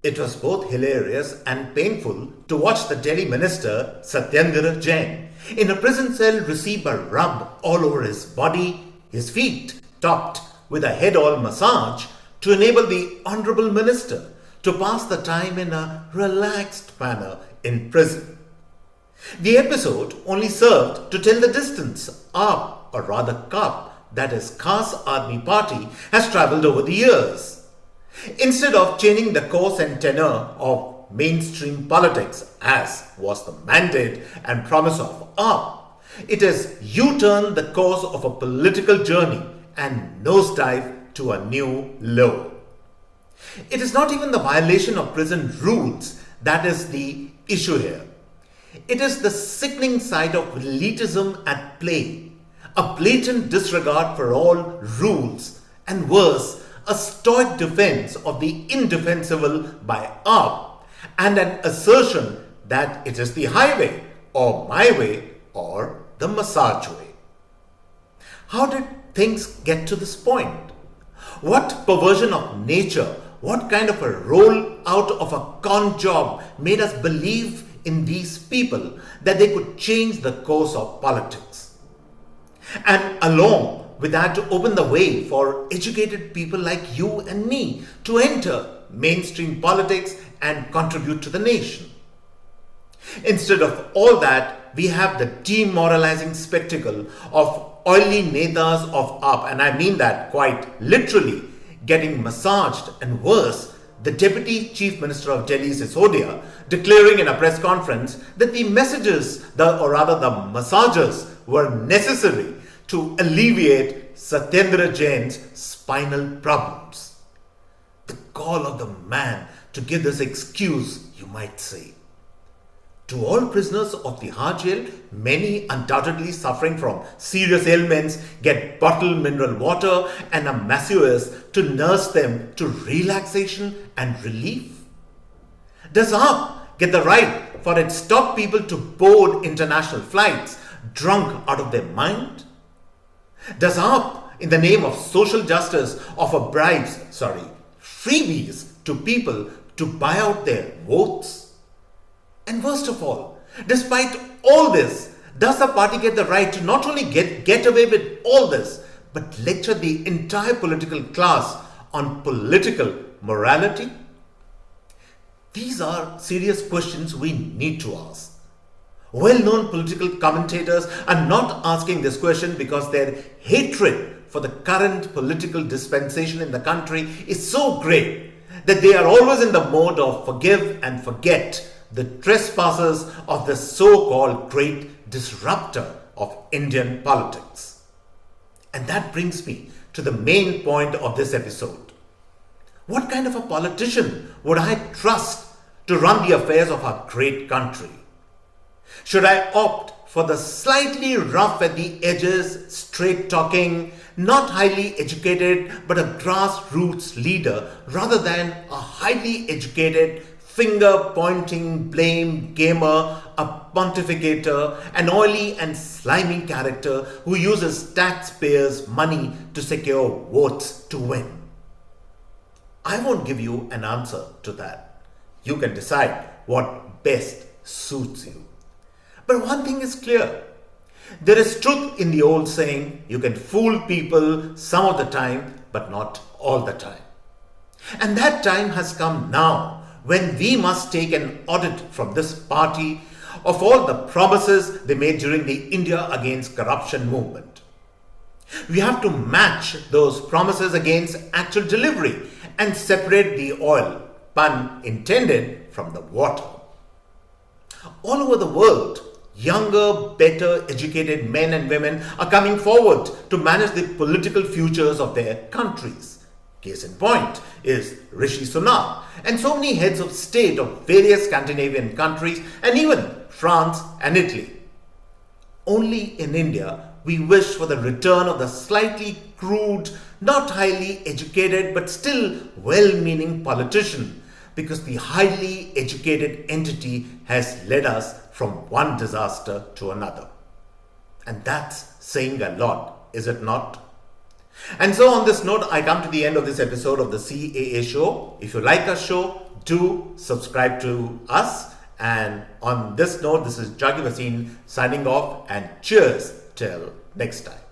It was both hilarious and painful to watch the Delhi minister Satyendra Jain in a prison cell receive a rub all over his body, his feet topped with a head oil massage to enable the honorable minister to pass the time in a relaxed manner in prison. The episode only served to tell the distance AAP, or rather CAP, that is Khas Aadmi party, has travelled over the years. Instead of changing the course and tenor of mainstream politics, as was the mandate and promise of AAP, it has U-turned the course of a political journey and nosedive to a new low. It is not even the violation of prison rules that is the issue here. It is the sickening side of elitism at play, a blatant disregard for all rules, and worse, a stoic defense of the indefensible by AAP, and an assertion that it is the highway, or my way, or the massage way. How did things get to this point? What perversion of nature, what kind of a roll out of a con job made us believe in these people that they could change the course of politics? And along with that, to open the way for educated people like you and me to enter mainstream politics and contribute to the nation. Instead of all that, we have the demoralizing spectacle of oily netas of AAP, and I mean that quite literally, getting massaged, and worse, the Deputy Chief Minister of Delhi, Sisodia, declaring in a press conference that the massages were necessary to alleviate Satyendra Jain's spinal problems. The call of the man to give this excuse, you might say. To all prisoners of the Hard Jail, many undoubtedly suffering from serious ailments get bottled mineral water and a masseuse to nurse them to relaxation and relief. Does AAP get the right for its top people to board international flights drunk out of their mind? Does AAP, in the name of social justice, offer freebies to people to buy out their votes? And worst of all, despite all this, does the party get the right to not only get away with all this, but lecture the entire political class on political morality? These are serious questions we need to ask. Well-known political commentators are not asking this question because their hatred for the current political dispensation in the country is so great that they are always in the mode of forgive and forget the trespassers of the so-called great disruptor of Indian politics. And that brings me to the main point of this episode. What kind of a politician would I trust to run the affairs of our great country? Should I opt for the slightly rough at the edges, straight-talking, not highly educated but a grassroots leader rather than a highly educated, finger-pointing blame gamer, a pontificator, an oily and slimy character who uses taxpayers' money to secure votes to win? I won't give you an answer to that. You can decide what best suits you. But one thing is clear. There is truth in the old saying, you can fool people some of the time, but not all the time. And that time has come now, when we must take an audit from this party of all the promises they made during the India Against Corruption movement. We have to match those promises against actual delivery and separate the oil, pun intended, from the water. All over the world, younger, better educated men and women are coming forward to manage the political futures of their countries. Case in point is Rishi Sunak and so many heads of state of various Scandinavian countries and even France and Italy. Only in India, we wish for the return of the slightly crude, not highly educated but still well-meaning politician, because the highly educated entity has led us from one disaster to another. And that's saying a lot, is it not? And so on this note, I come to the end of this episode of the CAA show. If you like our show, do subscribe to us. And on this note, this is Juggi Bhasin signing off, and cheers till next time.